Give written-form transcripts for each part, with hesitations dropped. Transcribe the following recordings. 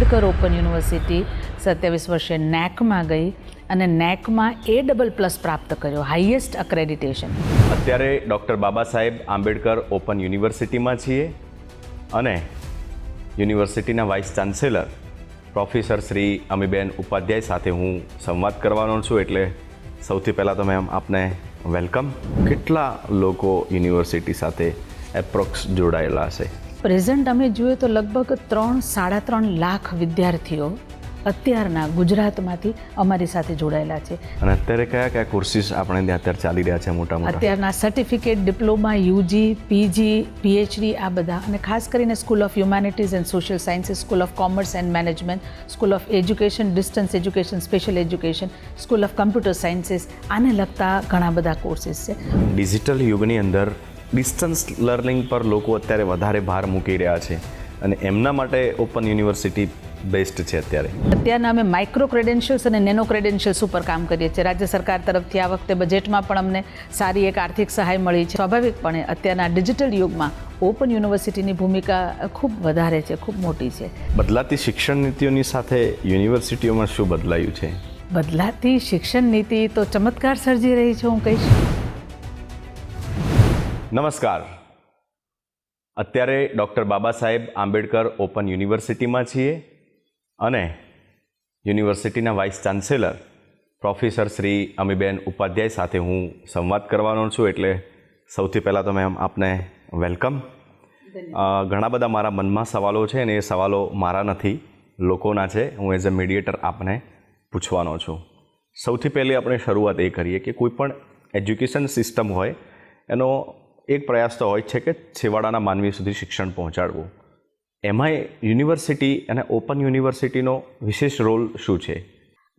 Ambedkar open university 27 વર્ષે નેકમાં ગઈ અને નેકમાં A++ પ્રાપ્ત કર્યો, હાઈએસ્ટ અક્રેડિટેશન. અત્યારે ડૉક્ટર બાબા સાહેબ આંબેડકર ઓપન યુનિવર્સિટીમાં છીએ અને યુનિવર્સિટીના vice chancellor professor Shri Amiben Upadhyay સાથે હું સંવાદ કરવાનો છું. એટલે સૌથી પહેલાં તો મેમ આપને વેલકમ. કેટલા લોકો યુનિવર્સિટી સાથે એપ્રોક્સ જોડાયેલા હશે? પ્રેઝન્ટ અમે જોઈએ તો લગભગ 3-3.5 લાખ વિદ્યાર્થીઓ અત્યારના ગુજરાતમાંથી અમારી સાથે જોડાયેલા છે. અને અત્યારે કયા કયા કોર્સિસ આપણે ત્યાં અત્યારે ચાલી રહ્યા છે? મોટા અત્યારના certificate, diploma, UG, PG, PhD આ બધા, અને ખાસ કરીને school of humanities and social sciences, school of commerce and management, school of education, distance education, special education, school of computer sciences, આને લગતા ઘણા બધા કોર્સિસ છે. ડિજિટલ યુગની અંદર ડિસ્ટન્સ લર્નિંગ પર લોકો અત્યારે વધારે ભાર મૂકી રહ્યા છે અને એમના માટે ઓપન યુનિવર્સિટી બેસ્ટ છે. અત્યારના અમે માઇક્રો ક્રેડેન્શિયલ્સ અને નેનો ક્રેડેન્શિયલ્સ ઉપર કામ કરીએ છીએ. રાજ્ય સરકાર તરફથી આ વખતે બજેટમાં પણ અમને સારી એક આર્થિક સહાય મળી છે. સ્વાભાવિકપણે અત્યારના ડિજિટલ યુગમાં ઓપન યુનિવર્સિટીની ભૂમિકા ખૂબ વધારે છે, ખૂબ મોટી છે. બદલાતી શિક્ષણ નીતિઓની સાથે યુનિવર્સિટીઓમાં શું બદલાયું છે? બદલાતી શિક્ષણ નીતિ તો ચમત્કાર સર્જી રહી છે, હું કહીશ. નમસ્કાર. અત્યારે ડૉક્ટર બાબા સાહેબ આંબેડકર ઓપન યુનિવર્સિટીમાં છીએ અને યુનિવર્સિટીના vice chancellor professor Shri Amiben Upadhyay સાથે હું સંવાદ કરવાનો છું. એટલે સૌથી પહેલાં તો મેમ આપને વેલકમ. ઘણા બધા મારા મનમાં સવાલો છે અને એ સવાલો મારા નથી, લોકોના છે. હું એઝ અ મીડિયેટર આપને પૂછવાનો છું. સૌથી પહેલી આપણે શરૂઆત એ કરીએ કે કોઈ પણ એજ્યુકેશન સિસ્ટમ હોય એનો એક પ્રયાસ તો હોય છે કે છેવાડાના માનવી સુધી શિક્ષણ પહોંચાડવું. એમાંય યુનિવર્સિટી અને ઓપન યુનિવર્સિટીનો વિશેષ રોલ શું છે?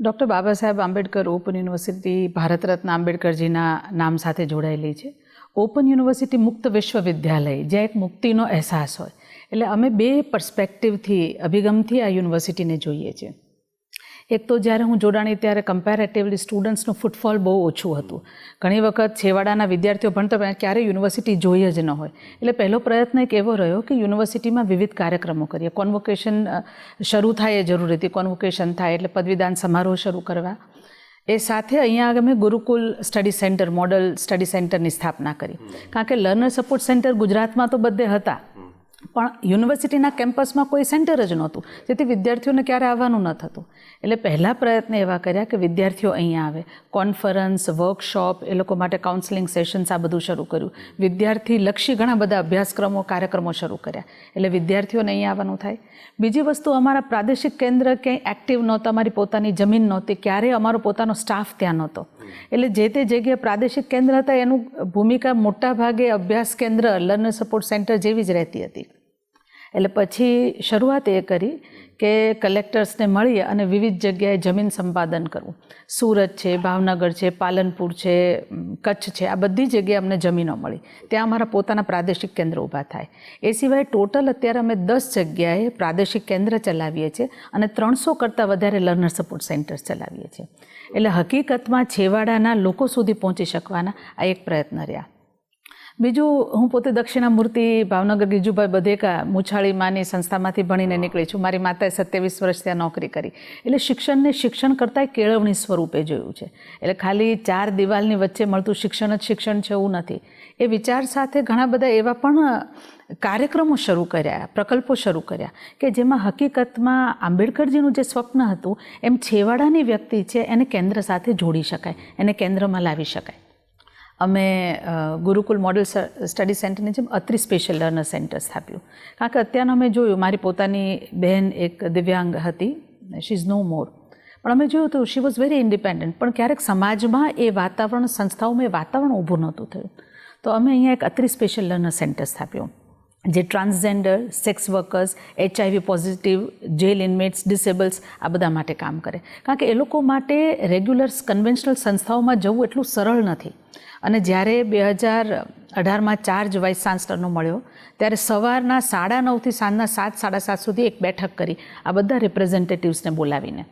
Doctor Baba Saheb Ambedkar open university Bharat Ratna આંબેડકરજીના નામ સાથે જોડાયેલી છે. ઓપન યુનિવર્સિટી મુક્ત વિશ્વવિદ્યાલય, જ્યાં એક મુક્તિનો અહેસાસ હોય. એટલે અમે બે પર્સપેક્ટિવથી, અભિગમથી આ યુનિવર્સિટીને જોઈએ છીએ. એક તો જ્યારે હું જોડાણી ત્યારે કમ્પેરેટિવલી સ્ટુડન્ટ્સનું ફૂટફોલ બહુ ઓછું હતું. ઘણી વખત છેવાડાના વિદ્યાર્થીઓ ભણતા પણ ક્યારેય યુનિવર્સિટી જોઈએ જ ન હોય. એટલે પહેલો પ્રયત્ન એક એવો રહ્યો કે યુનિવર્સિટીમાં વિવિધ કાર્યક્રમો કરીએ. કોન્વોકેશન શરૂ થાય એ જરૂરી હતી. કોન્વોકેશન થાય એટલે પદવીદાન સમારોહ શરૂ કરવા. એ સાથે અહીંયા અમે Gurukul study centre, model study સેન્ટરની સ્થાપના કરી. કારણ કે લર્નર સપોર્ટ સેન્ટર ગુજરાતમાં તો બધે હતા, પણ યુનિવર્સિટીના કેમ્પસમાં કોઈ સેન્ટર જ નહોતું, જેથી વિદ્યાર્થીઓને ક્યારે આવવાનું ન થતું. એટલે પહેલા પ્રયત્ન એવા કર્યા કે વિદ્યાર્થીઓ અહીંયા આવે. કોન્ફરન્સ, વર્કશોપ, એ લોકો માટે કાઉન્સેલિંગ સેશન્સ, આ બધું શરૂ કર્યું. વિદ્યાર્થીલક્ષી ઘણા બધા અભ્યાસક્રમો, કાર્યક્રમો શરૂ કર્યા. એટલે વિદ્યાર્થીઓને અહીંયા આવવાનું થાય. બીજી વસ્તુ, અમારા પ્રાદેશિક કેન્દ્ર ક્યાંય એક્ટિવ નહોતા, અમારી પોતાની જમીન નહોતી, ક્યારેય અમારો પોતાનો સ્ટાફ ત્યાં નહોતો. એટલે જે તે જગ્યાએ પ્રાદેશિક કેન્દ્ર હતા એનું ભૂમિકા મોટા ભાગે અભ્યાસ કેન્દ્ર, લર્નર સપોર્ટ સેન્ટર જેવી જ રહેતી હતી. એટલે પછી શરૂઆત એ કરી કે કલેક્ટર્સને મળી અને વિવિધ જગ્યાએ જમીન સંપાદન કરવું. સુરત છે, ભાવનગર છે, પાલનપુર છે, કચ્છ છે, આ બધી જગ્યાએ અમને જમીનો મળી. ત્યાં અમારા પોતાના પ્રાદેશિક કેન્દ્ર ઊભા થાય. એ સિવાય ટોટલ અત્યારે અમે 10 જગ્યાએ પ્રાદેશિક કેન્દ્ર ચલાવીએ છીએ અને 300 કરતાં વધારે લર્નર સપોર્ટ સેન્ટર્સ ચલાવીએ છીએ. એટલે હકીકતમાં છેવાડાના લોકો સુધી પહોંચી શકવાના આ એક પ્રયત્ન રહ્યા. બીજું, હું પોતે દક્ષિણામૂર્તિ ભાવનગર ગીજુભાઈ બધેકા મુછાળી માની સંસ્થામાંથી ભણીને નીકળી છું. મારી માતાએ 27 વર્ષ ત્યાં નોકરી કરી. એટલે શિક્ષણને શિક્ષણ કરતાં કેળવણી સ્વરૂપે જોયું છે. એટલે ખાલી 4 દિવાલની વચ્ચે મળતું શિક્ષણ જ શિક્ષણ છે એવું નથી. એ વિચાર સાથે ઘણા બધા એવા પણ કાર્યક્રમો શરૂ કર્યા, પ્રકલ્પો શરૂ કર્યા કે જેમાં હકીકતમાં આંબેડકરજીનું જે સ્વપ્ન હતું એમ છેવાડાની વ્યક્તિ છે એને કેન્દ્ર સાથે જોડી શકાય, એને કેન્દ્રમાં લાવી શકાય. અમે ગુરુકુલ મોડલ સ્ટડી સેન્ટરની જેમ અત્રી સ્પેશિયલ લર્નર સેન્ટર સ્થાપ્યું. કારણ કે અત્યારનું અમે જોયું, મારી પોતાની બહેન એક દિવ્યાંગ હતી, શી ઇઝ નો મોર, પણ અમે જોયું તો શી વોઝ વેરી ઇન્ડિપેન્ડન્ટ. પણ ક્યારેક સમાજમાં એ વાતાવરણ, સંસ્થાઓમાં એ વાતાવરણ ઊભું નહોતું થયું. તો અમે અહીંયા એક અત્રી સ્પેશિયલ લર્નર સેન્ટર સ્થાપ્યું, જે transgender, sex workers, HIV positive, jail inmates, disables આ બધા માટે કામ કરે. કારણ કે એ લોકો માટે રેગ્યુલર કન્વેન્શનલ સંસ્થાઓમાં જવું એટલું સરળ નથી. અને જ્યારે 2018માં ચાર્જ વાઇસ ચાન્સલરનો મળ્યો ત્યારે સવારના 9:30થી સાંજના 7-7:30 સુધી એક બેઠક કરી આ બધા રિપ્રેઝેન્ટેટિવ્સને બોલાવીને.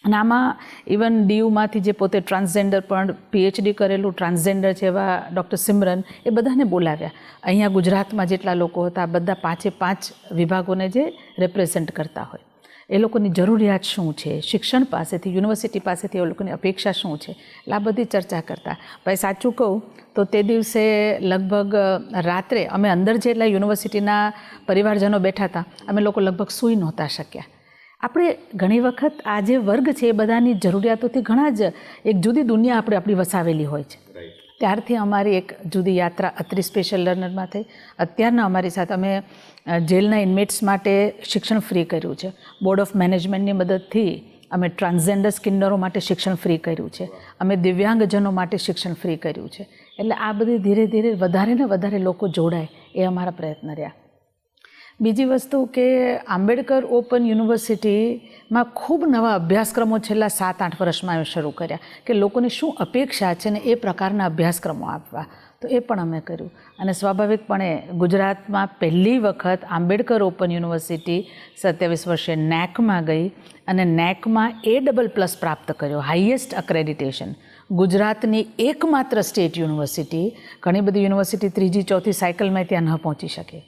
અને આમાં ઇવન ડીયુમાંથી જે પોતે ટ્રાન્સજેન્ડર પણ PhD કરેલું ટ્રાન્સજેન્ડર છે એવા ડૉક્ટર સિમરન, એ બધાને બોલાવ્યા. અહીંયા ગુજરાતમાં જેટલા લોકો હતા બધા 5 વિભાગોને જે રિપ્રેઝેન્ટ કરતા હોય. એ લોકોની જરૂરિયાત શું છે, શિક્ષણ પાસેથી, યુનિવર્સિટી પાસેથી એ લોકોની અપેક્ષા શું છે, એટલે આ બધી ચર્ચા કરતા. ભાઈ સાચું કહું તો તે દિવસે લગભગ રાત્રે અમે અંદર જેટલા યુનિવર્સિટીના પરિવારજનો બેઠા હતા, અમે લોકો લગભગ સૂઈ નહોતા શક્યા. આપણે ઘણી વખત આ જે વર્ગ છે એ બધાની જરૂરિયાતોથી ઘણા જ એક જુદી દુનિયા આપણી વસાવેલી હોય છે. ત્યારથી અમારી એક જુદી યાત્રા અત્રી સ્પેશિયલ લર્નરમાં થઈ. અત્યારના અમારી સાથે અમે જેલના ઇન્મેટ્સ માટે શિક્ષણ ફ્રી કર્યું છે. બોર્ડ ઓફ મેનેજમેન્ટની મદદથી અમે ટ્રાન્સજેન્ડર કિન્નરો માટે શિક્ષણ ફ્રી કર્યું છે. અમે દિવ્યાંગજનો માટે શિક્ષણ ફ્રી કર્યું છે. એટલે આ બધી ધીરે ધીરે વધારે ને વધારે લોકો જોડાય એ અમારા પ્રયત્ન રહ્યા. બીજી વસ્તુ કે આંબેડકર ઓપન યુનિવર્સિટીમાં ખૂબ નવા અભ્યાસક્રમો છેલ્લા 7-8 વર્ષમાં શરૂ કર્યા કે લોકોની શું અપેક્ષા છે ને એ પ્રકારના અભ્યાસક્રમો આપવા. તો એ પણ અમે કર્યું. અને સ્વાભાવિકપણે ગુજરાતમાં પહેલી વખત આંબેડકર ઓપન યુનિવર્સિટી 27 વર્ષે નેકમાં ગઈ અને નેકમાં A++ પ્રાપ્ત કર્યો, હાઈએસ્ટ અક્રેડિટેશન. ગુજરાતની એકમાત્ર સ્ટેટ યુનિવર્સિટી, ઘણી બધી યુનિવર્સિટી 3જી 4થી સાયકલમાં ત્યાં ન પહોંચી શકે,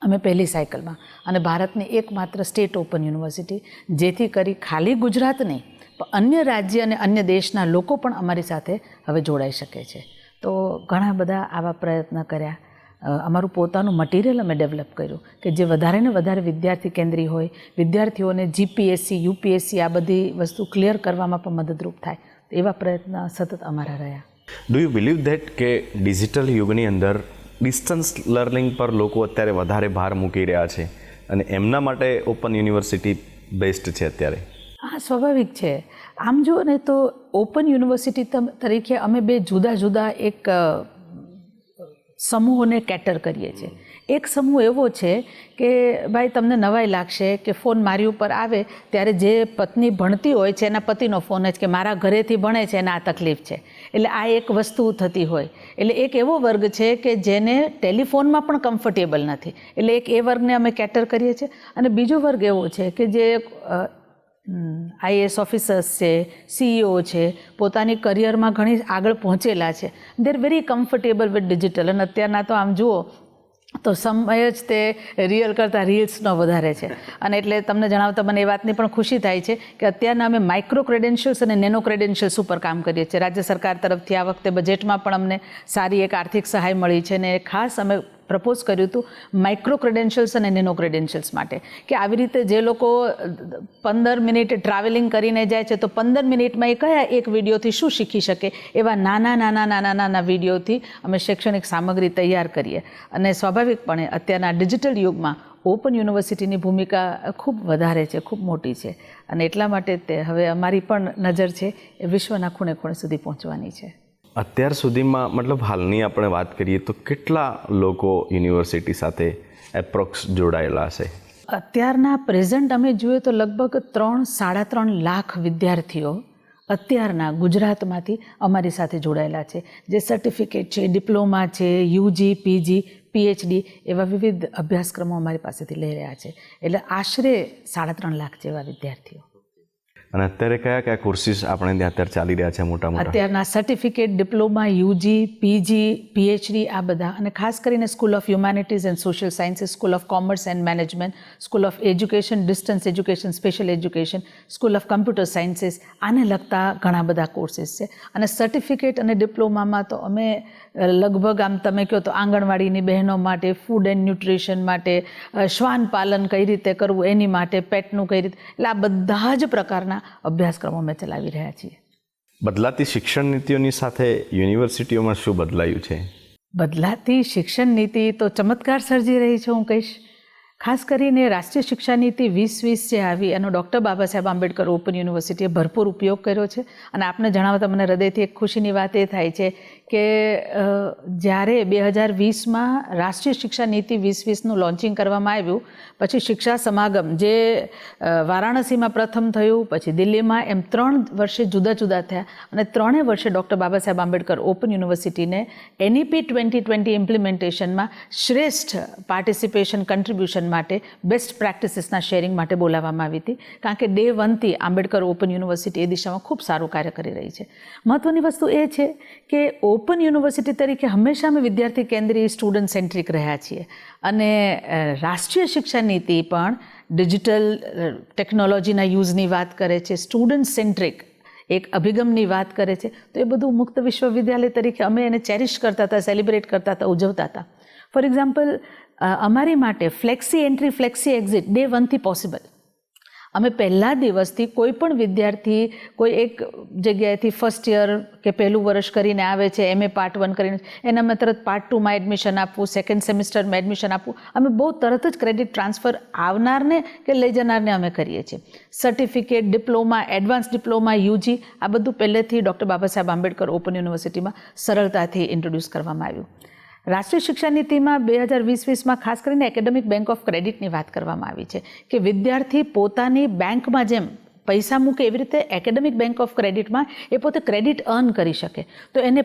અમે પહેલી સાયકલમાં. અને ભારતની એકમાત્ર સ્ટેટ ઓપન યુનિવર્સિટી, જેથી કરી ખાલી ગુજરાત નહીં પણ અન્ય રાજ્ય અને અન્ય દેશના લોકો પણ અમારી સાથે હવે જોડાઈ શકે છે. તો ઘણા બધા આવા પ્રયત્ન કર્યા. અમારું પોતાનું મટીરિયલ અમે ડેવલપ કર્યું કે જે વધારે ને વધારે વિદ્યાર્થી કેન્દ્રી હોય, વિદ્યાર્થીઓને જીપીએસસી, યુપીએસસી આ બધી વસ્તુ ક્લિયર કરવામાં પણ મદદરૂપ થાય. એવા પ્રયત્ન સતત અમારા રહ્યા. ડુ યુ બિલીવ ધેટ કે ડિજિટલ યુગની અંદર ડિસ્ટન્સ લર્નિંગ પર લોકો અત્યારે વધારે ભાર મૂકી રહ્યા છે અને એમના માટે ઓપન યુનિવર્સિટી બેસ્ટ છે અત્યારે? હા, સ્વાભાવિક છે. આમ જુઓ ને તો ઓપન યુનિવર્સિટી તરીકે અમે બે જુદા જુદા એક સમૂહોને કેટર કરીએ છીએ. એક સમૂહ એવો છે કે ભાઈ તમને નવાઈ લાગશે કે ફોન મારી ઉપર આવે ત્યારે જે પત્ની ભણતી હોય છે એના પતિનો ફોન જ કે મારા ઘરેથી ભણે છે અને આ તકલીફ છે. એટલે આ એક વસ્તુ થતી હોય. એટલે એક એવો વર્ગ છે કે જેને ટેલિફોનમાં પણ કમ્ફર્ટેબલ નથી, એટલે એક એ વર્ગને અમે કેટર કરીએ છીએ. અને બીજો વર્ગ એવો છે કે જે આઈએએસ ઓફિસર્સ છે, સીઈઓ છે, પોતાની કરિયરમાં ઘણી આગળ પહોંચેલા છે, they are very comfortable with digital. અને અત્યારના તો આમ જુઓ તો સમય જ તે રિયલ કરતાં રીલ્સનો વધારે છે. અને એટલે તમને જણાવતા મને એ વાતની પણ ખુશી થાય છે કે અત્યારના અમે માઇક્રો ક્રેડેન્શિયલ્સ અને નેનો ક્રેડેન્શિયલ્સ ઉપર કામ કરીએ છીએ. રાજ્ય સરકાર તરફથી આ વખતે બજેટમાં પણ અમને સારી એક આર્થિક સહાય મળી છે અને ખાસ અમે પ્રપોઝ કર્યું હતું માઇક્રો ક્રેડેન્શિયલ્સ અને નેનો ક્રેડેન્શિયલ્સ માટે કે આવી રીતે જે લોકો 15 મિનિટ ટ્રાવેલિંગ કરીને જાય છે તો 15 મિનિટમાં એ કયા એક વિડીયોથી શું શીખી શકે, એવા નાના વિડીયોથી અમે શૈક્ષણિક સામગ્રી તૈયાર કરીએ. અને સ્વાભાવિકપણે અત્યારના ડિજિટલ યુગમાં ઓપન યુનિવર્સિટીની ભૂમિકા ખૂબ વધારે છે, ખૂબ મોટી છે. અને એટલા માટે તે હવે અમારી પણ નજર છે એ વિશ્વના ખૂણે ખૂણે સુધી પહોંચવાની છે. અત્યાર સુધીમાં મતલબ હાલની આપણે વાત કરીએ તો કેટલા લોકો યુનિવર્સિટી સાથે એપ્રોક્સ જોડાયેલા છે? અત્યારના પ્રેઝન્ટ અમે જોઈએ તો લગભગ 3-3.5 લાખ વિદ્યાર્થીઓ અત્યારના ગુજરાતમાંથી અમારી સાથે જોડાયેલા છે. જે સર્ટિફિકેટ છે, ડિપ્લોમા છે, યુજી, પીજી, પીએચડી એવા વિવિધ અભ્યાસક્રમો અમારી પાસેથી લઈ રહ્યા છે. એટલે આશરે 3.5 લાખ જેવા વિદ્યાર્થીઓ. અને અત્યારે કયા કયા કોર્સિસ આપણે ત્યાં અત્યારે ચાલી રહ્યા છે મોટા મોટા? અત્યારના certificate, diploma, UG, PG, PhD આ બધા. અને ખાસ કરીને school of humanities and social sciences, school of commerce and management, school of education, distance education, special education, school of computer sciences, આને લગતા ઘણા બધા કોર્સિસ છે. અને સર્ટિફિકેટ અને ડિપ્લોમામાં તો અમે લગભગ આમ તમે કહો તો આંગણવાડીની બહેનો માટે, ફૂડ એન્ડ ન્યુટ્રિશન માટે, શ્વાન પાલન કઈ રીતે કરવું એની માટે, પેટનું કઈ રીતે, એટલે આ બધા જ પ્રકારના અભ્યાસક્રમો અમે ચલાવી રહ્યા છીએ. બદલાતી શિક્ષણ નીતિઓની સાથે યુનિવર્સિટીઓમાં શું બદલાયું છે? બદલાતી શિક્ષણ નીતિ તો ચમત્કાર સર્જી રહી છે હું કહીશ. ખાસ કરીને રાષ્ટ્રીય શિક્ષા નીતિ 2020 જે આવી એનો ડૉક્ટર બાબા સાહેબ આંબેડકર ઓપન યુનિવર્સિટીએ ભરપૂર ઉપયોગ કર્યો છે. અને આપને જણાવતા મને હૃદયથી એક ખુશીની વાત એ થાય છે કે જ્યારે 2020માં રાષ્ટ્રીય શિક્ષા નીતિ 2020નું લોન્ચિંગ કરવામાં આવ્યું, પછી શિક્ષા સમાગમ જે વારાણસીમાં પ્રથમ થયું, પછી દિલ્હીમાં, એમ 3 વર્ષે જુદા જુદા થયા. અને 3 વર્ષે ડૉક્ટર બાબા સાહેબ આંબેડકર ઓપન યુનિવર્સિટીને NEP 2020 ઇમ્પ્લિમેન્ટેશનમાં શ્રેષ્ઠ પાર્ટિસિપેશન કન્ટ્રીબ્યુશન માટે, બેસ્ટ પ્રેક્ટિસીસના શેરિંગ માટે બોલાવવામાં આવી હતી. કારણ કે ડે 1થી આંબેડકર ઓપન યુનિવર્સિટી એ દિશામાં ખૂબ સારું કાર્ય કરી રહી છે. મહત્ત્વની વસ્તુ એ છે કે ઓપન યુનિવર્સિટી તરીકે હંમેશા અમે વિદ્યાર્થી કેન્દ્રીય, સ્ટુડન્ટ સેન્ટ્રિક રહ્યા છીએ. અને રાષ્ટ્રીય શિક્ષા નીતિ પણ ડિજિટલ ટેકનોલોજીના યુઝની વાત કરે છે, સ્ટુડન્ટ સેન્ટ્રિક એક અભિગમની વાત કરે છે. તો એ બધું મુક્ત વિશ્વવિદ્યાલય તરીકે અમે એને ચેરિશ કરતા હતા, સેલિબ્રેટ કરતા હતા, ઉજવતા હતા. ફોર એક્ઝામ્પલ, અમારી માટે flexi entry, flexi exit day 1થી પોસિબલ. અમે પહેલા દિવસથી કોઈ પણ વિદ્યાર્થી કોઈ એક જગ્યાએથી ફર્સ્ટ યર કે પહેલું વર્ષ કરીને આવે છે, MA પાર્ટ 1 કરીને, એનામાં તરત પાર્ટ 2માં એડમિશન આપવું, સેકન્ડ સેમિસ્ટરમાં એડમિશન આપવું, અમે બહુ તરત જ ક્રેડિટ ટ્રાન્સફર આવનારને કે લઈ જનારને અમે કરીએ છીએ. Certificate, diploma, advance diploma, UG, આ બધું પહેલેથી ડૉક્ટર બાબા સાહેબ આંબેડકર ઓપન યુનિવર્સિટીમાં સરળતાથી ઇન્ટ્રોડ્યુસ કરવામાં આવ્યું. રાષ્ટ્રીય શિક્ષા નીતિમાં 2020-20માં ખાસ કરીને એકેડેમિક બેંક ઓફ ક્રેડિટની વાત કરવામાં આવી છે કે વિદ્યાર્થી પોતાની બેંકમાં જેમ પૈસા મૂકે એવી રીતે એકેડેમિક બેંક ઓફ ક્રેડિટમાં એ પોતે ક્રેડિટ અર્ન કરી શકે. તો એને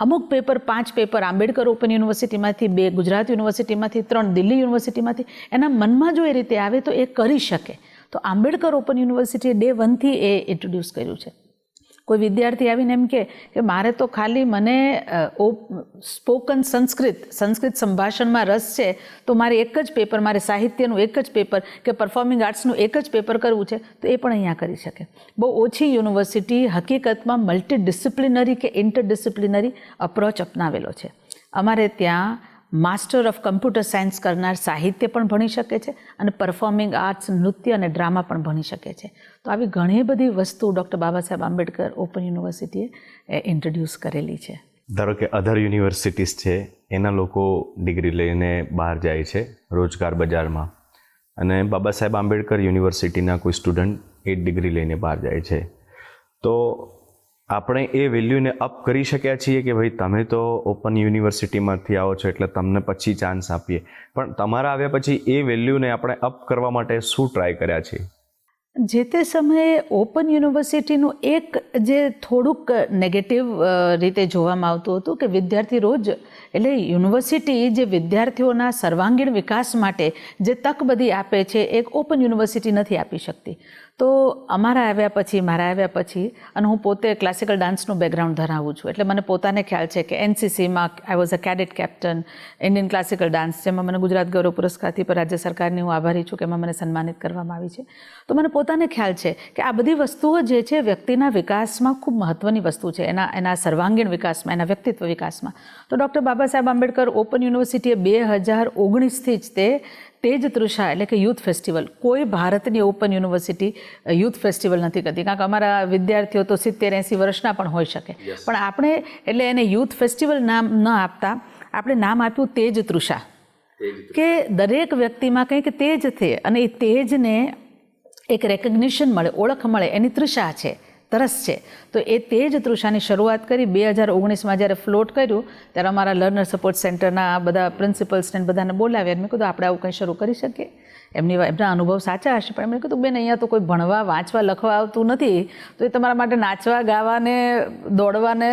અમુક પેપર, 5 પેપર આંબેડકર ઓપન યુનિવર્સિટીમાંથી, 2 ગુજરાત યુનિવર્સિટીમાંથી, 3 દિલ્હી યુનિવર્સિટીમાંથી, એના મનમાં જો એ રીતે આવે તો એ કરી શકે. તો આંબેડકર ઓપન યુનિવર્સિટીએ ડે 1થી એ ઇન્ટ્રોડ્યુસ કર્યું છે. કોઈ વિદ્યાર્થી આવીને એમ કે મારે તો ખાલી મને સ્પોકન સંસ્કૃત સંભાષણમાં રસ છે, તો મારે એક જ પેપર, મારે સાહિત્યનું એક જ પેપર કે પરફોર્મિંગ આર્ટ્સનું એક જ પેપર કરવું છે, તો એ પણ અહીંયા કરી શકે. બહુ ઓછી યુનિવર્સિટી હકીકતમાં મલ્ટીડિસિપ્લિનરી કે ઇન્ટરડિસિપ્લિનરી અપ્રોચ અપનાવેલો છે. અમારે ત્યાં માસ્ટર ઓફ કમ્પ્યુટર સાયન્સ કરનાર સાહિત્ય પણ ભણી શકે છે અને પરફોર્મિંગ આર્ટ્સ, નૃત્ય અને ડ્રામા પણ ભણી શકે છે. તો આવી ઘણી બધી વસ્તુ ડૉક્ટર બાબા સાહેબ આંબેડકર ઓપન યુનિવર્સિટીએ ઇન્ટ્રોડ્યુસ કરેલી છે. ધારો કે અધર યુનિવર્સિટીઝ છે, એના લોકો ડિગ્રી લઈને બહાર જાય છે રોજગાર બજારમાં, અને બાબા સાહેબ આંબેડકર યુનિવર્સિટીના કોઈ સ્ટુડન્ટ એ ડિગ્રી લઈને બહાર જાય છે. તો આપણે એ વેલ્યુને અપ કરી શક્યા છીએ કે ભાઈ તમે તો ઓપન યુનિવર્સિટીમાંથી આવો છો એટલે તમને પછી ચાન્સ આપીએ, પણ તમારા આવ્યા પછી એ વેલ્યુને આપણે અપ કરવા માટે શું ટ્રાય કર્યા છે? જે તે સમયે ઓપન યુનિવર્સિટીનું એક જે થોડુંક નેગેટિવ રીતે જોવામાં આવતું હતું કે વિદ્યાર્થી રોજ, એટલે યુનિવર્સિટી જે વિદ્યાર્થીઓના સર્વાંગીણ વિકાસ માટે જે તક બધી આપે છે, એક ઓપન યુનિવર્સિટી નથી આપી શકતી. તો મારા આવ્યા પછી, અને હું પોતે ક્લાસિકલ ડાન્સનું બેકગ્રાઉન્ડ ધરાવું છું, એટલે મને પોતાને ખ્યાલ છે કે NCCમાં I was a cadet captain, Indian classical dance, જેમાં મને ગુજરાત ગૌરવ પુરસ્કારથી પર રાજ્ય સરકારની હું આભારી છું કે એમાં મને સન્માનિત કરવામાં આવી છે. તો મને પોતાને ખ્યાલ છે કે આ બધી વસ્તુઓ જે છે વ્યક્તિના વિકાસમાં ખૂબ મહત્ત્વની વસ્તુ છે, એના સર્વાંગીણ વિકાસમાં, એના વ્યક્તિત્વ વિકાસમાં. તો ડૉક્ટર બાબા સાહેબ આંબેડકર ઓપન યુનિવર્સિટીએ 2019થી જ તેજ તૃષા એટલે કે યુથ ફેસ્ટિવલ, કોઈ ભારતની ઓપન યુનિવર્સિટી યુથ ફેસ્ટિવલ નથી કરતી, કારણ કે અમારા વિદ્યાર્થીઓ તો 70-80 વર્ષના પણ હોઈ શકે, પણ આપણે એટલે એને યુથ ફેસ્ટિવલ નામ ન આપતા આપણે નામ આપ્યું તેજ તૃષા, કે દરેક વ્યક્તિમાં કંઈક તેજ છે અને એ તેજને એક રેકગ્નિશન મળે, ઓળખ મળે, એની તૃષા છે, તરસ છે. તો એ તેજ તૃષાની શરૂઆત કરી 2019માં જ્યારે ફ્લોટ કર્યું ત્યારે અમારા લર્નર સપોર્ટ સેન્ટરના બધા પ્રિન્સિપલ્સને બધાને બોલાવ્યા. મેં કીધું આપણે આવું કંઈ શરૂ કરી શકીએ. એમના અનુભવ સાચા હશે, પણ એમણે કીધું બેન અહીંયા તો કોઈ ભણવા, વાંચવા, લખવા આવતું નથી, તો એ તમારા માટે નાચવા, ગાવાને, દોડવાને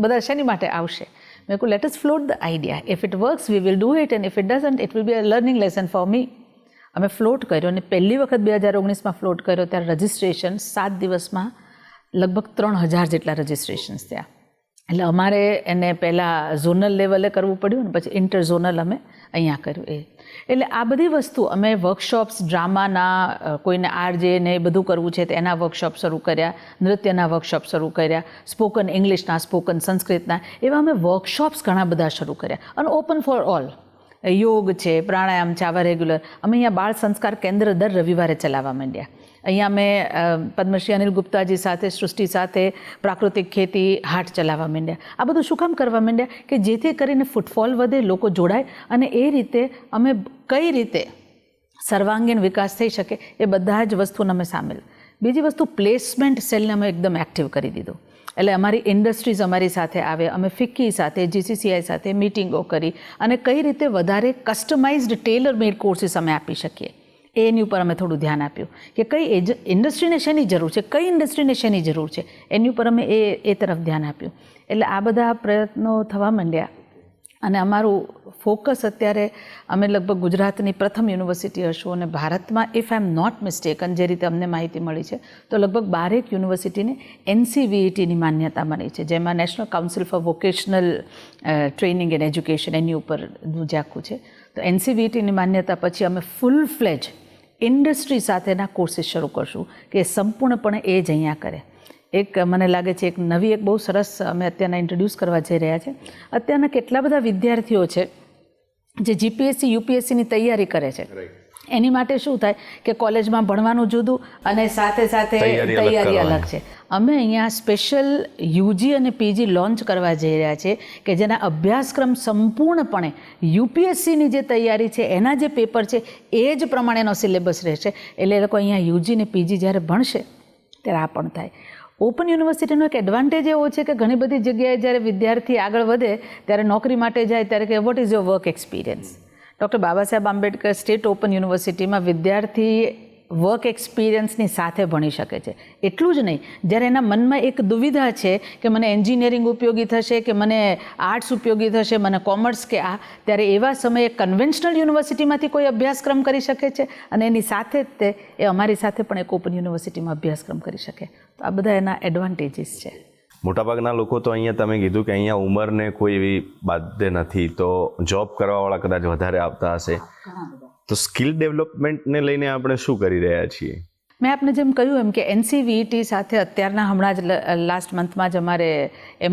બધા શેની માટે આવશે? મેં કહ્યું let us float the idea, if it works we will do it, and if it doesn't it will be a learning lesson for me. અમે ફ્લોટ કર્યો અને પહેલી વખત 2019માં ફ્લોટ કર્યો ત્યારે રજિસ્ટ્રેશન 7 દિવસમાં લગભગ 3000 જેટલા રજિસ્ટ્રેશન્સ થયા. એટલે અમારે એને પહેલાં ઝોનલ લેવલે કરવું પડ્યું અને પછી ઇન્ટર ઝોનલ અમે અહીંયા કર્યું. એટલે આ બધી વસ્તુ અમે વર્કશોપ્સ, ડ્રામાના, કોઈને RJ ને એ બધું કરવું છે તો એના વર્કશોપ શરૂ કર્યા, નૃત્યના વર્કશોપ શરૂ કર્યા, સ્પોકન ઇંગ્લિશના, સ્પોકન સંસ્કૃતના, એવા અમે વર્કશોપ્સ ઘણા બધા શરૂ કર્યા. અને ઓપન ફોર ઓલ, યોગ છે, પ્રાણાયામ છે, આવા રેગ્યુલર. અમે અહીંયા બાળ સંસ્કાર કેન્દ્ર દર રવિવારે ચલાવવા માંડ્યા. અહીંયા અમે પદ્મશ્રી અનિલ ગુપ્તાજી સાથે, સૃષ્ટિ સાથે પ્રાકૃતિક ખેતી હાટ ચલાવવા માંડ્યા. આ બધું શું કામ કરવા માંડ્યા કે જેથી કરીને ફૂટફોલ વધે, લોકો જોડાય, અને એ રીતે અમે કઈ રીતે સર્વાંગીણ વિકાસ થઈ શકે એ બધા જ વસ્તુને અમે સામેલ. બીજી વસ્તુ, પ્લેસમેન્ટ સેલને અમે એકદમ એક્ટિવ કરી દીધો. એટલે અમારી ઇન્ડસ્ટ્રીઝ અમારી સાથે આવે, અમે ફિક્કી સાથે, GCCI સાથે મિટિંગો કરી અને કઈ રીતે વધારે કસ્ટમાઇઝડ ટેલર મેડ કોર્સીસ અમે આપી શકીએ એની ઉપર અમે થોડું ધ્યાન આપ્યું કે કઈ ઇન્ડસ્ટ્રીને શેની જરૂર છે, કઈ ઇન્ડસ્ટ્રીને શેની જરૂર છે, એની ઉપર અમે એ તરફ ધ્યાન આપ્યું. એટલે આ બધા પ્રયત્નો થવા માંડ્યા અને અમારું ફોકસ અત્યારે અમે લગભગ ગુજરાતની પ્રથમ યુનિવર્સિટી હશું અને ભારતમાં if I am not mistaken જે રીતે અમને માહિતી મળી છે તો લગભગ 12 યુનિવર્સિટીને NCVETની માન્યતા મળી છે, જેમાં national council for vocational training and education એની ઉપરનું જે આખું છે. તો NCVETની માન્યતા પછી અમે ફૂલ ફ્લેજ ઇન્ડસ્ટ્રી સાથેના કોર્સીસ શરૂ કરશું કે સંપૂર્ણપણે એ જ અહીંયા કરે. એક મને લાગે છે એક નવી એક બહુ સરસ અમે અત્યારના ઇન્ટ્રોડ્યુસ કરવા જઈ રહ્યા છે. અત્યારના કેટલા બધા વિદ્યાર્થીઓ છે જે GPSC UPSCની તૈયારી કરે છે. એની માટે શું થાય કે કોલેજમાં ભણવાનું જુદું અને સાથે સાથે તૈયારી અલગ છે. અમે અહીંયા સ્પેશિયલ UG અને PG લોન્ચ કરવા જઈ રહ્યા છે કે જેના અભ્યાસક્રમ સંપૂર્ણપણે UPSCની જે તૈયારી છે એના જે પેપર છે એ જ પ્રમાણેનો સિલેબસ રહેશે. એટલે એ લોકો અહીંયા UG અને PG જ્યારે ભણશે ત્યારે આ પણ થાય. ઓપન યુનિવર્સિટીનો એક એડવાન્ટેજ એવો છે કે ઘણી બધી જગ્યાએ જ્યારે વિદ્યાર્થી આગળ વધે ત્યારે નોકરી માટે જાય ત્યારે કે what is your work experience. Doctor Baba Saheb Ambedkar state open યુનિવર્સિટીમાં વિદ્યાર્થી વર્ક એક્સપિરિયન્સની સાથે ભણી શકે છે. એટલું જ નહીં, જ્યારે એના મનમાં એક દુવિધા છે કે મને એન્જિનિયરિંગ ઉપયોગી થશે કે મને આર્ટ્સ ઉપયોગી થશે, મને કોમર્સ કે ત્યારે એવા સમયે કન્વેન્શનલ યુનિવર્સિટીમાંથી કોઈ અભ્યાસક્રમ કરી શકે છે અને એની સાથે જ તે એ અમારી સાથે પણ એક ઓપન યુનિવર્સિટીમાં અભ્યાસક્રમ કરી શકે. તો આ બધા એના એડવાન્ટેજીસ છે. મોટાભાગના લોકો તો અહીંયા તમે કીધું કે અહીંયા ઉંમરને કોઈ એવી બાધ્ય નથી, તો જોબ કરવાવાળા કદાચ વધારે આવતા હશે. તો સ્કિલ ડેવલપમેન્ટને લઈને આપણે શું કરી રહ્યા છીએ? મેં આપને જેમ કહ્યું એમ કે NCVET સાથે અત્યારના હમણાં જ લાસ્ટ મંથમાં જ અમારે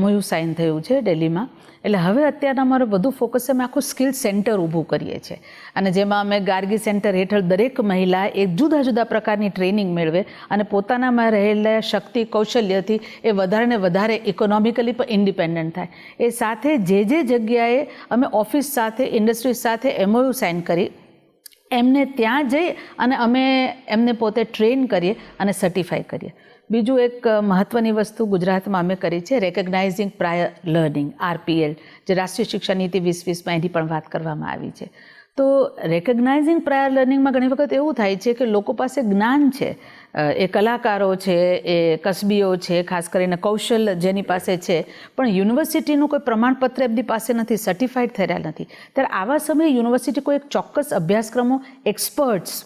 MOU સાઇન થયું છે દિલ્હીમાં. એટલે હવે અત્યારના અમારો વધુ ફોકસ અમે આખું સ્કિલ સેન્ટર ઊભું કરીએ છીએ અને જેમાં અમે ગાર્ગી સેન્ટર હેઠળ દરેક મહિલા એક જુદા જુદા પ્રકારની ટ્રેનિંગ મેળવે અને પોતાનામાં રહેલા શક્તિ કૌશલ્યથી એ વધારે ને વધારે ઇકોનોમિકલી પણ ઇન્ડિપેન્ડન્ટ થાય. એ સાથે જે જગ્યાએ અમે ઓફિસ સાથે ઇન્ડસ્ટ્રી સાથે MOU સાઇન કરી એમને ત્યાં જઈ અને અમે એમને પોતે ટ્રેન કરીએ અને સર્ટિફાઈ કરીએ. બીજું એક મહત્ત્વની વસ્તુ ગુજરાતમાં અમે કરી છે રેકગ્નાઇઝિંગ પ્રાયર લર્નિંગ RPL, જે રાષ્ટ્રીય શિક્ષા નીતિ 2020માં એની પણ વાત કરવામાં આવી છે. તો રેકગ્નાઇઝિંગ પ્રાયર લર્નિંગમાં ઘણી વખત એવું થાય છે કે લોકો પાસે જ્ઞાન છે, એ કલાકારો છે, એ કસબીઓ છે, ખાસ કરીને કૌશલ જેની પાસે છે, પણ યુનિવર્સિટીનું કોઈ પ્રમાણપત્ર એમની પાસે નથી, સર્ટિફાઈડ થયેલા નથી. ત્યારે આવા સમયે યુનિવર્સિટી કોઈ એક ચોક્કસ અભ્યાસક્રમો એક્સપર્ટ્સ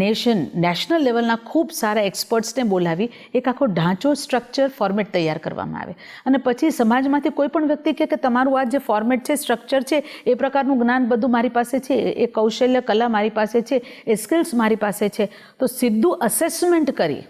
નેશનલ લેવલના ખૂબ સારા એક્સપર્ટ્સને બોલાવી એક આખો ઢાંચો સ્ટ્રક્ચર ફોર્મેટ તૈયાર કરવામાં આવે અને પછી સમાજમાંથી કોઈ પણ વ્યક્તિ કે તમારું આ જે ફોર્મેટ છે, સ્ટ્રક્ચર છે, એ પ્રકારનું જ્ઞાન બધું મારી પાસે છે, એ કૌશલ્ય કલા મારી પાસે છે, એ સ્કિલ્સ મારી પાસે છે, તો સીધું અસેસમેન્ટ કરી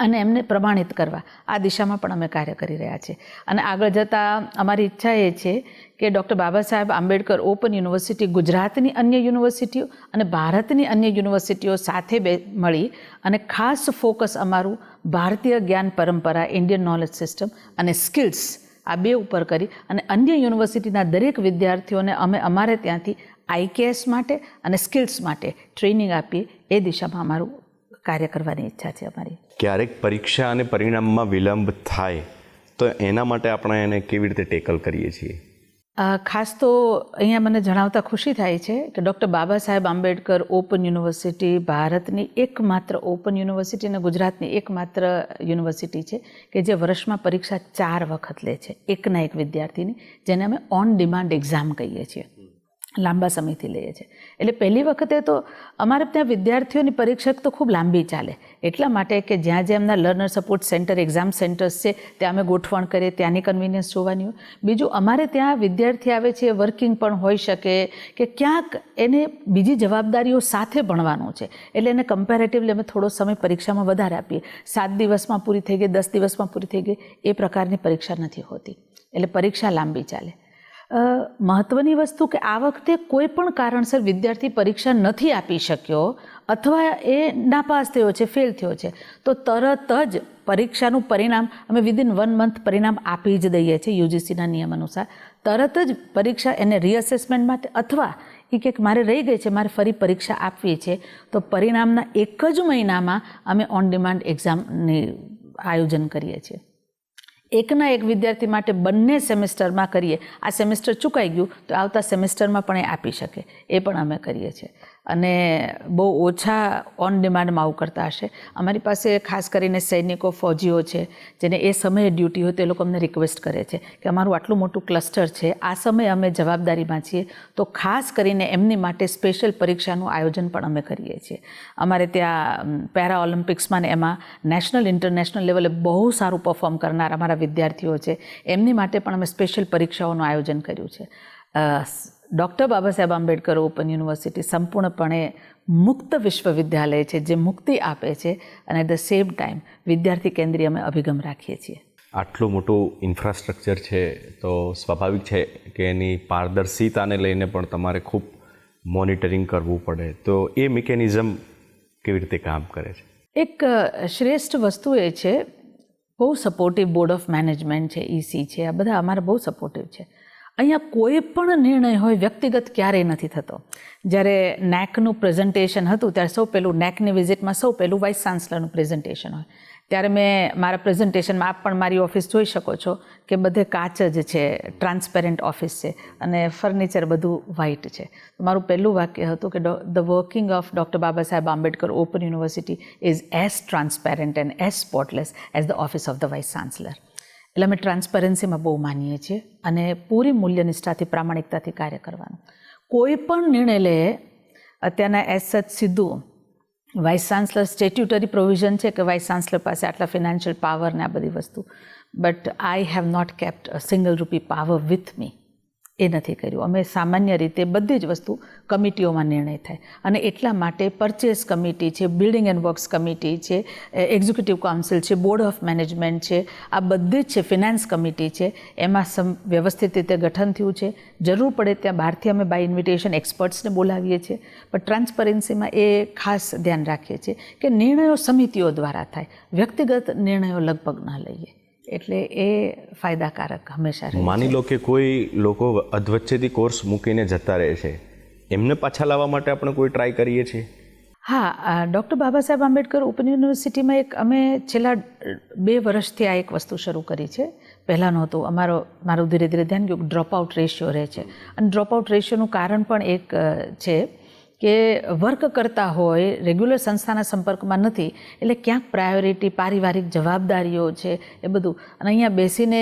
અને એમને પ્રમાણિત કરવા આ દિશામાં પણ અમે કાર્ય કરી રહ્યા છીએ. અને આગળ જતાં અમારી ઈચ્છા એ છે કે doctor Baba Saheb Ambedkar open university ગુજરાતની અન્ય યુનિવર્સિટીઓ અને ભારતની અન્ય યુનિવર્સિટીઓ સાથે મળી અને ખાસ ફોકસ અમારું ભારતીય જ્ઞાન પરંપરા, ઇન્ડિયન નોલેજ સિસ્ટમ અને સ્કિલ્સ આ બે ઉપર કરી અને અન્ય યુનિવર્સિટીના દરેક વિદ્યાર્થીઓને અમે અમારે ત્યાંથી IKS માટે અને સ્કિલ્સ માટે ટ્રેનિંગ આપીએ. એ દિશામાં અમારું કાર્ય કરવાની ઈચ્છા છે અમારી. ક્યારેક પરીક્ષા અને પરિણામમાં વિલંબ થાય તો એના માટે આપણે એને કેવી રીતે ટેકલ કરીએ છીએ? ખાસ તો અહીંયા મને જણાવતા ખુશી થાય છે કે doctor Baba Saheb Ambedkar open university ભારતની એકમાત્ર ઓપન યુનિવર્સિટી અને ગુજરાતની એકમાત્ર યુનિવર્સિટી છે કે જે વર્ષમાં પરીક્ષા 4 વખત લે છે એકના એક વિદ્યાર્થીની, જેને અમે ઓન ડિમાન્ડ એક્ઝામ કહીએ છીએ, લાંબા સમયથી લઈએ છીએ. એટલે પહેલી વખતે તો અમારે ત્યાં વિદ્યાર્થીઓની પરીક્ષા તો ખૂબ લાંબી ચાલે, એટલા માટે કે જ્યાં જ્યાં એમના learner support centre, exam centres છે ત્યાં અમે ગોઠવણ કરીએ, ત્યાંની કન્વિનિયન્સ જોવાની હોય. બીજું અમારે ત્યાં વિદ્યાર્થી આવે છે, વર્કિંગ પણ હોઈ શકે કે ક્યાંક એને બીજી જવાબદારીઓ સાથે ભણવાનું છે, એટલે એને કમ્પેરેટિવલી અમે થોડો સમય પરીક્ષામાં વધારે આપીએ. 7 દિવસમાં પૂરી થઈ ગઈ, 10 દિવસમાં પૂરી થઈ ગઈ એ પ્રકારની પરીક્ષા નથી હોતી, એટલે પરીક્ષા લાંબી ચાલે. મહત્ત્વની વસ્તુ કે આ વખતે કોઈ પણ કારણસર વિદ્યાર્થી પરીક્ષા નથી આપી શક્યો અથવા એ નાપાસ થયો છે, ફેલ થયો છે, તો તરત જ પરીક્ષાનું પરિણામ અમે વિધિન 1 મંથ પરિણામ આપી જ દઈએ છીએ UGCના નિયમ અનુસાર. તરત જ પરીક્ષા એને રીઅસેસમેન્ટ માટે અથવા એ કે મારે રહી ગઈ છે, મારે ફરી પરીક્ષા આપવી છે, તો પરિણામના 1 જ મહિનામાં અમે ઓન ડિમાન્ડ એક્ઝામની આયોજન કરીએ છીએ. એકના એક વિદ્યાર્થી માટે બંને સેમેસ્ટરમાં કરીએ, આ સેમેસ્ટર ચૂકાઈ ગયું તો આવતા સેમેસ્ટરમાં પણ એ આપી શકે, એ પણ અમે કરીએ છીએ. અને બહુ ઓછા ઓન ડિમાન્ડમાં આવું કરતા હશે. અમારી પાસે ખાસ કરીને સૈનિકો, ફૌજીઓ છે જેને એ સમયે ડ્યુટી હોય, તે લોકો અમને રિક્વેસ્ટ કરે છે કે અમારું આટલું મોટું ક્લસ્ટર છે, આ સમયે અમે જવાબદારીમાં છીએ, તો ખાસ કરીને એમની માટે સ્પેશિયલ પરીક્ષાનું આયોજન પણ અમે કરીએ છીએ. અમારે ત્યાં પેરા ઓલિમ્પિક્સમાં ને એમાં નેશનલ ઇન્ટરનેશનલ લેવલે બહુ સારું પરફોર્મ કરનાર અમારા વિદ્યાર્થીઓ છે, એમની માટે પણ અમે સ્પેશિયલ પરીક્ષાઓનું આયોજન કર્યું છે. Doctor Baba Saheb Ambedkar open university સંપૂર્ણપણે મુક્ત વિશ્વવિદ્યાલય છે, જે મુક્તિ આપે છે અને એટ ધ સેમ ટાઈમ વિદ્યાર્થી કેન્દ્રીય અમે અભિગમ રાખીએ છીએ. આટલું મોટું ઇન્ફ્રાસ્ટ્રક્ચર છે તો સ્વાભાવિક છે કે એની પારદર્શિતાને લઈને પણ તમારે ખૂબ મોનિટરિંગ કરવું પડે, તો એ મિકેનિઝમ કેવી રીતે કામ કરે છે? એક શ્રેષ્ઠ વસ્તુ એ છે, બહુ સપોર્ટિવ બોર્ડ ઓફ મેનેજમેન્ટ છે, EC છે, આ બધા અમારા બહુ સપોર્ટિવ છે. અહીંયા કોઈ પણ નિર્ણય હોય વ્યક્તિગત ક્યારેય નથી થતો. જ્યારે નેકનું પ્રેઝન્ટેશન હતું ત્યારે સૌ પહેલું નેકની વિઝિટમાં સૌ પહેલું વાઇસ ચાન્સલરનું પ્રેઝન્ટેશન હોય. ત્યારે મેં મારા પ્રેઝન્ટેશનમાં, આપ પણ મારી ઓફિસ જોઈ શકો છો કે બધે કાચ જ છે, ટ્રાન્સપેરન્ટ ઓફિસ છે અને ફર્નિચર બધું વ્હાઇટ છે. મારું પહેલું વાક્ય હતું કે the working of doctor Baba Saheb Ambedkar open university is as transparent and as spotless as the office of the vice chancellor. એટલે અમે ટ્રાન્સપરન્સીમાં બહુ માનીએ છીએ અને પૂરી મૂલ્યનિષ્ઠાથી, પ્રામાણિકતાથી કાર્ય કરવાનું. કોઈ પણ નિર્ણય લે અત્યારના એઝ સચ સીધું વાઇસ ચાન્સલર સ્ટેટ્યુટરી પ્રોવિઝન છે કે વાઇસ ચાન્સલર પાસે આટલા ફિનાન્શિયલ પાવર ને આ બધી વસ્તુ, but I have not kept a single rupee power with me. એ નથી કર્યું. અમે સામાન્ય રીતે બધી જ વસ્તુ કમિટીઓમાં નિર્ણય થાય અને એટલા માટે પરચેસ કમિટી છે, બિલ્ડિંગ એન્ડ વર્ક્સ કમિટી છે, એક્ઝિક્યુટિવ કાઉન્સિલ છે, બોર્ડ ઓફ મેનેજમેન્ટ છે, આ બધી જ છે, ફિનાન્સ કમિટી છે, એમાં વ્યવસ્થિત રીતે ગઠન થયું છે. જરૂર પડે ત્યાં બહારથી અમે બાય ઇન્વિટેશન એક્સપર્ટ્સને બોલાવીએ છીએ, પણ ટ્રાન્સપરન્સીમાં એ ખાસ ધ્યાન રાખીએ છીએ કે નિર્ણયો સમિતિઓ દ્વારા થાય, વ્યક્તિગત નિર્ણયો લગભગ ન લઈએ. એટલે એ ફાયદાકારક હંમેશા રહે છે. માની લો કે કોઈ લોકો અધવચ્ચેથી કોર્સ મૂકીને જતા રહે છે, એમને પાછા લાવવા માટે આપણે કોઈ ટ્રાય કરીએ છીએ? હા, ડૉક્ટર બાબા સાહેબ આંબેડકર ઓપન યુનિવર્સિટીમાં અમે છેલ્લા 2 વર્ષથી આ એક વસ્તુ શરૂ કરી છે. પહેલાં નહોતું. મારું ધીરે ધીરે ધ્યાન ગયું ડ્રોપ આઉટ રેશિયો રહે છે અને ડ્રોપ આઉટ રેશિયોનું કારણ પણ એક છે કે વર્ક કરતા હોય, રેગ્યુલર સંસ્થાના સંપર્કમાં નથી, એટલે ક્યાંક પ્રાયોરિટી, પારિવારિક જવાબદારીઓ છે, એ બધું. અને અહીંયા બેસીને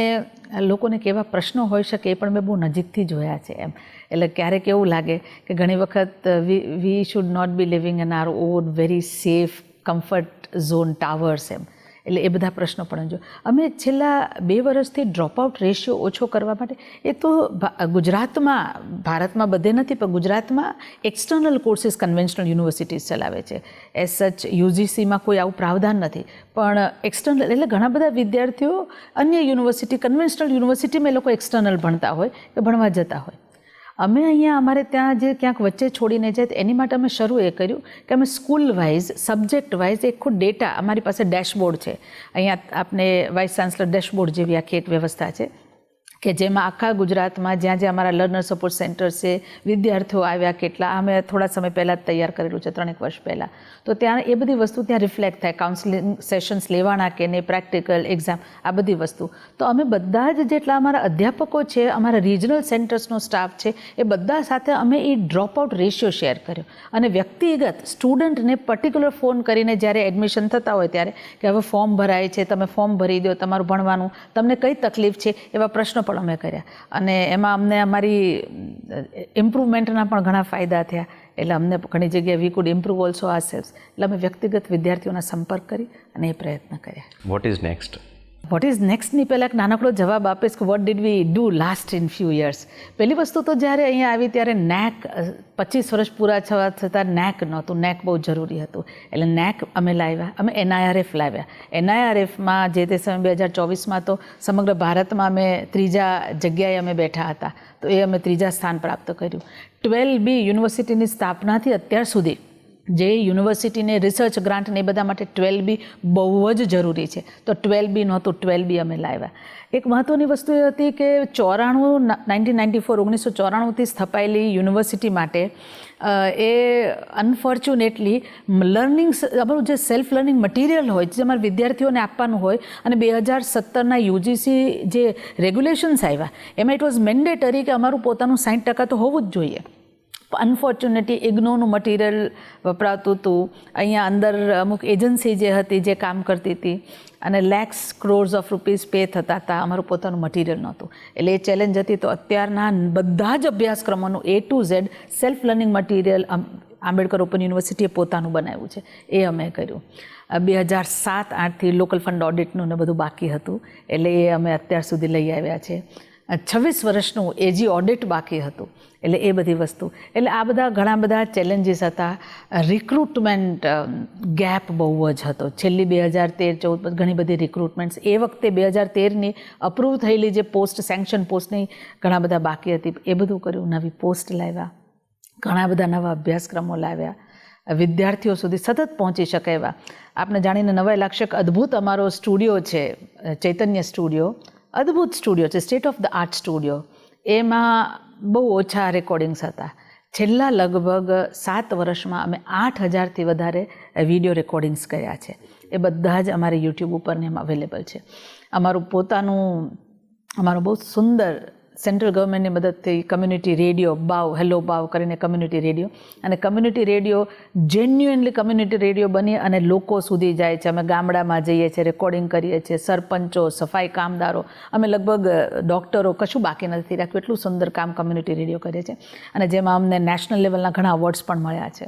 લોકોને કેવા પ્રશ્નો હોઈ શકે એ પણ મેં બહુ નજીકથી જોયા છે એમ. એટલે ક્યારેક એવું લાગે કે ઘણી વખત we should not be living in our own very safe comfort zone towers એમ. એટલે એ બધા પ્રશ્નો પણ જો અમે છેલ્લા 2 વર્ષથી ડ્રોપ આઉટ રેશિયો ઓછો કરવા માટે, એ તો ગુજરાતમાં, ભારતમાં બધે નથી, પણ ગુજરાતમાં એક્સટર્નલ કોર્સીસ કન્વેન્શનલ યુનિવર્સિટીઝ ચલાવે છે. એઝ સચ યુજીસીમાં કોઈ આવું પ્રાવધાન નથી, પણ એક્સટર્નલ એટલે ઘણા બધા વિદ્યાર્થીઓ અન્ય યુનિવર્સિટી, કન્વેન્શનલ યુનિવર્સિટીમાં એ લોકો એક્સટર્નલ ભણતા હોય કે ભણવા જતા હોય. અમે અહીંયા અમારે ત્યાં જે ક્યાંક વચ્ચે છોડીને જાય એની માટે અમે શરૂ એ કર્યું કે અમે સ્કૂલ વાઇઝ, સબ્જેક્ટ વાઇઝ એક ડેટા, અમારી પાસે ડેશબોર્ડ છે. અહીંયા આપને વાઇસ ચાન્સલર ડેશબોર્ડ જેવી આખી એક વ્યવસ્થા છે કે જેમાં આખા ગુજરાતમાં જ્યાં જ્યાં અમારા લર્નર સપોર્ટ સેન્ટર છે, વિદ્યાર્થીઓ આવ્યા કેટલા, અમે થોડા સમય પહેલાં જ તૈયાર કરેલું છે, 3 વર્ષ પહેલાં. તો ત્યાં એ બધી વસ્તુ ત્યાં રિફ્લેક્ટ થાય, કાઉન્સેલિંગ સેશન્સ લેવાના કે નહીં, પ્રેક્ટિકલ એક્ઝામ, આ બધી વસ્તુ. તો અમે બધા જ જેટલા અમારા અધ્યાપકો છે, અમારા રિજનલ સેન્ટર્સનો સ્ટાફ છે, એ બધા સાથે અમે એ ડ્રોપ આઉટ રેશિયો શેર કર્યો અને વ્યક્તિગત સ્ટુડન્ટને પર્ટિક્યુલર ફોન કરીને જ્યારે એડમિશન થતા હોય ત્યારે કે હવે ફોર્મ ભરાય છે, તમે ફોર્મ ભરી દો, તમારું ભણવાનું, તમને કઈ તકલીફ છે, એવા પ્રશ્નો પણ અમે કર્યા અને એમાં અમને અમારી ઇમ્પ્રુવમેન્ટના પણ ઘણા ફાયદા થયા. એટલે અમને ઘણી જગ્યાએ we could improve also our sales. એટલે અમે વ્યક્તિગત વિદ્યાર્થીઓના સંપર્ક કરી અને એ પ્રયત્ન કર્યા. What is next? What is નેક્સ્ટની પહેલાં એક નાનકડો જવાબ આપીશ કે what did we do last in few years. પહેલી વસ્તુ તો જ્યારે અહીંયા આવી ત્યારે નેક 25 વર્ષ પૂરા થતાં નેક નહોતું. નેક બહુ જરૂરી હતું. એટલે નેક અમે લાવ્યા, અમે NIRF લાવ્યા. NIRFમાં જે તે સમય 2024માં તો સમગ્ર ભારતમાં અમે 3જા જગ્યાએ અમે બેઠા હતા, તો એ અમે 3જા સ્થાન પ્રાપ્ત કર્યું. 12B યુનિવર્સિટીની સ્થાપનાથી અત્યાર સુધી જે યુનિવર્સિટીને રિસર્ચ ગ્રાન્ટ ને એ બધા માટે 12B બહુ જ જરૂરી છે. તો 12B નહોતું, 12B અમે લાવ્યા. એક મહત્ત્વની વસ્તુ એ હતી કે 1994 સ્થપાયેલી યુનિવર્સિટી માટે એ અનફોર્ચ્યુનેટલી અમારું જે સેલ્ફ લર્નિંગ મટીરિયલ હોય જે અમારા વિદ્યાર્થીઓને આપવાનું હોય અને 2017ના યુજીસી જે રેગ્યુલેશન્સ આવ્યા એમાં ઇટ વોઝ મેન્ડેટરી કે અમારું પોતાનું 60% તો હોવું જ જોઈએ. અનફોર્ચ્યુનેટલી ઇગ્નોનું મટીરિયલ વપરાતું હતું. અહીંયા અંદર અમુક એજન્સી જે હતી જે કામ કરતી હતી અને lakhs crores of rupees pay થતા હતા, અમારું પોતાનું મટીરિયલ નહોતું. એટલે એ ચેલેન્જ હતી. તો અત્યારના બધા જ અભ્યાસક્રમોનું A to Z self learning material Ambedkar open યુનિવર્સિટીએ પોતાનું બનાવ્યું છે. એ અમે કર્યું. 2007-8થી લોકલ ફંડ ઓડિટનું ને બધું બાકી હતું, એટલે એ અમે અત્યાર સુધી લઈ આવ્યા છે. 26 વર્ષનું એજી ઓડિટ બાકી હતું, એટલે એ બધી વસ્તુ. એટલે આ બધા ઘણા બધા ચેલેન્જીસ હતા. રિક્રુટમેન્ટ ગેપ બહુ જ હતો. છેલ્લી 2013-14 ઘણી બધી રિક્રુટમેન્ટ્સ એ વખતે 2013ની અપ્રૂવ થયેલી જે પોસ્ટ સેન્કશન પોસ્ટની ઘણા બધા બાકી હતી, એ બધું કર્યું. નવી પોસ્ટ લાવ્યા, ઘણા બધા નવા અભ્યાસક્રમો લાવ્યા, વિદ્યાર્થીઓ સુધી સતત પહોંચી શકે એવા. આપને જાણીને નવાઈ લાગશે કે અદ્ભુત અમારો સ્ટુડિયો છે, ચૈતન્ય સ્ટુડિયો. અદ્ભુત સ્ટુડિયો છે, state of the art studio. એમાં બહુ ઓછા રેકોર્ડિંગ્સ હતા. છેલ્લા લગભગ 7 વર્ષમાં અમે 8000થી વધારે વિડીયો રેકોર્ડિંગ્સ કર્યા છે. એ બધા જ અમારે યુટ્યુબ ઉપર ને એમાં અવેલેબલ છે. અમારું બહુ સુંદર સેન્ટ્રલ ગવર્મેન્ટની મદદથી કમ્યુનિટી રેડિયો બાવ, હેલો બાવ કરીને કમ્યુનિટી રેડિયો, અને community radio genuinely community radio બની અને લોકો સુધી જાય છે. અમે ગામડામાં જઈએ છીએ, રેકોર્ડિંગ કરીએ છીએ, સરપંચો, સફાઈ કામદારો, અમે લગભગ ડૉક્ટરો કશું બાકી નથી રાખ્યું. એટલું સુંદર કામ કમ્યુનિટી રેડિયો કરે છે, અને જેમાં અમને નેશનલ લેવલના ઘણા અવોર્ડ્સ પણ મળ્યા છે.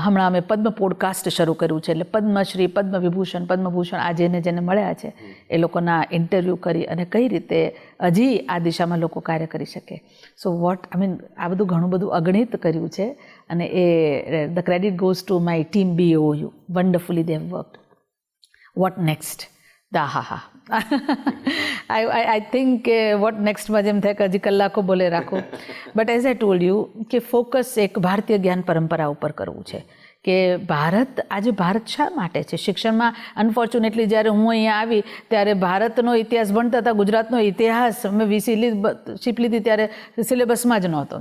હમણાં અમે પદ્મ પોડકાસ્ટ શરૂ કર્યું છે, એટલે પદ્મશ્રી, પદ્મવિભૂષણ, પદ્મભૂષણ આ જેને મળ્યા છે એ લોકોના ઇન્ટરવ્યૂ કરી અને કઈ રીતે હજી આ દિશામાં લોકો કાર્ય કરી શકે. સો આ બધું ઘણું બધું અગણિત કર્યું છે, અને એ the credit goes to my team BOU. Wonderfully they have worked. What next? I think what next માં જેમ થાય કે હજી કલાકો બોલે રાખો. But as I told you કે ફોકસ એક ભારતીય જ્ઞાન પરંપરા ઉપર કરવું છે. કે આજે ભારત શા માટે છે શિક્ષણમાં? અનફોર્ચ્યુનેટલી જ્યારે હું અહીંયા આવી ત્યારે ભારતનો ઇતિહાસ ભણતા હતા, ગુજરાતનો ઇતિહાસ અમે શીપ લીધી ત્યારે સિલેબસમાં જ નહોતો.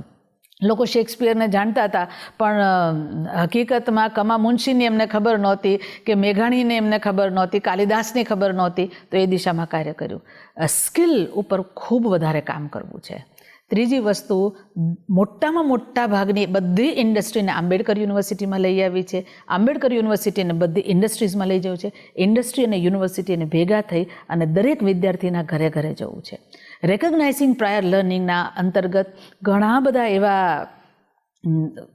લોકો શેક્સપિયરને જાણતા હતા, પણ હકીકતમાં કમા મુનશીની એમને ખબર નહોતી, કે મેઘાણીને એમને ખબર નહોતી, કાલિદાસની ખબર નહોતી. તો એ દિશામાં કાર્ય કર્યું. સ્કિલ ઉપર ખૂબ વધારે કામ કરવું છે. ત્રીજી વસ્તુ, મોટામાં મોટા ભાગની બધી ઇન્ડસ્ટ્રીને આંબેડકર યુનિવર્સિટીમાં લઈ આવી છે. આંબેડકર યુનિવર્સિટીને બધી ઇન્ડસ્ટ્રીઝમાં લઈ જવું છે. ઇન્ડસ્ટ્રી અને યુનિવર્સિટીને ભેગા થઈ અને દરેક વિદ્યાર્થીના ઘરે ઘરે જવું છે. રેકગ્નાઇઝિંગ પ્રાયર લર્નિંગના અંતર્ગત ઘણા બધા એવા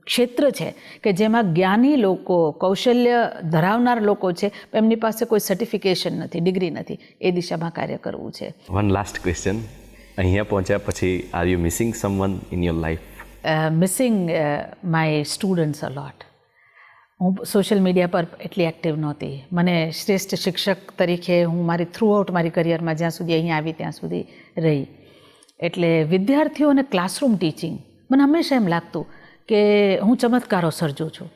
ક્ષેત્ર છે કે જેમાં જ્ઞાની લોકો, કૌશલ્ય ધરાવનાર લોકો છે, એમની પાસે કોઈ સર્ટિફિકેશન નથી, ડિગ્રી નથી. એ દિશામાં કાર્ય કરવું છે. One last question. અહીંયા પહોંચ્યા પછી are you missing someone in your life? Missing my students a lot. હું સોશિયલ મીડિયા પર એટલી એક્ટિવ નહોતી. મને શ્રેષ્ઠ શિક્ષક તરીકે હું મારી થ્રુઆઉટ મારી કરિયરમાં જ્યાં સુધી અહીંયા આવી ત્યાં સુધી રહી. એટલે વિદ્યાર્થીઓ અને ક્લાસરૂમ ટીચિંગ મને હંમેશા એમ લાગતું કે હું ચમત્કારો સર્જું છું.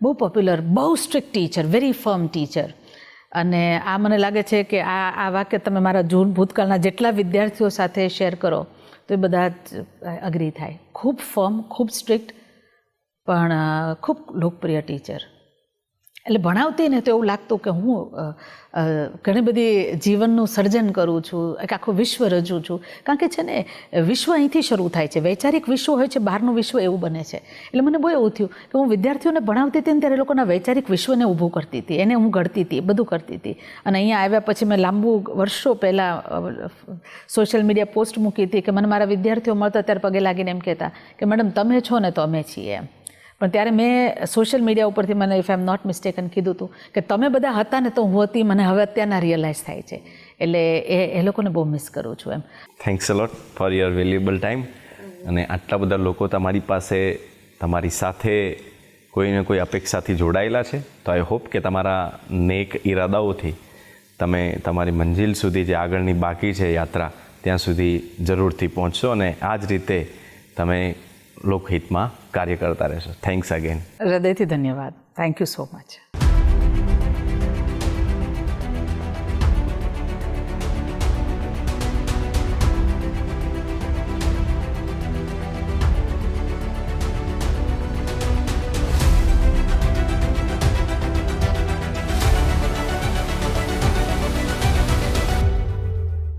બહુ પોપ્યુલર, બહુ strict teacher, very firm teacher. અને આ મને લાગે છે કે આ વાક્ય તમે મારા ભૂતકાળના જેટલા વિદ્યાર્થીઓ સાથે શેર કરો તો એ બધા જ અગ્રી થાય. ખૂબ ફર્મ, ખૂબ સ્ટ્રિક્ટ, પણ ખૂબ લોકપ્રિય ટીચર. એટલે ભણાવતી ને તો એવું લાગતું કે હું ઘણી બધી જીવનનું સર્જન કરું છું, એક આખું વિશ્વ રચું છું. કારણ કે છે ને, વિશ્વ અહીંથી શરૂ થાય છે. વૈચારિક વિશ્વ હોય છે, બહારનું વિશ્વ એવું બને છે. એટલે મને બહુ એવું થયું કે હું વિદ્યાર્થીઓને ભણાવતી હતી ને ત્યારે એ લોકોના વૈચારિક વિશ્વને ઊભું કરતી હતી, એને હું ઘડતી હતી, બધું કરતી હતી. અને અહીંયા આવ્યા પછી મેં વર્ષો પહેલાં સોશિયલ મીડિયા પોસ્ટ મૂકી હતી કે મને મારા વિદ્યાર્થીઓ મળતા ત્યારે પગે લાગીને એમ કહેતા કે મેડમ તમે છો ને તો અમે છીએ એમ. પણ ત્યારે મેં સોશિયલ મીડિયા ઉપરથી મને, if I am not mistaken, કીધું હતું કે તમે બધા હતા ને તો હું હતી, મને હવે અત્યારના રિયલાઇઝ થાય છે. એટલે એ લોકોને બહુ મિસ કરું છું એમ. Thanks a lot for your valuable time. અને આટલા બધા લોકો તમારી પાસે, તમારી સાથે કોઈને કોઈ અપેક્ષાથી જોડાયેલા છે. તો આઈ હોપ કે તમારા નેક ઈરાદાઓથી તમે તમારી મંજિલ સુધી, જે આગળની બાકી છે યાત્રા, ત્યાં સુધી જરૂરથી પહોંચશો. અને આ જ રીતે તમે લોકહિતમાં કાર્ય કરતા રહેશો. Thanks again. હૃદયથી ધન્યવાદ. Thank you so much.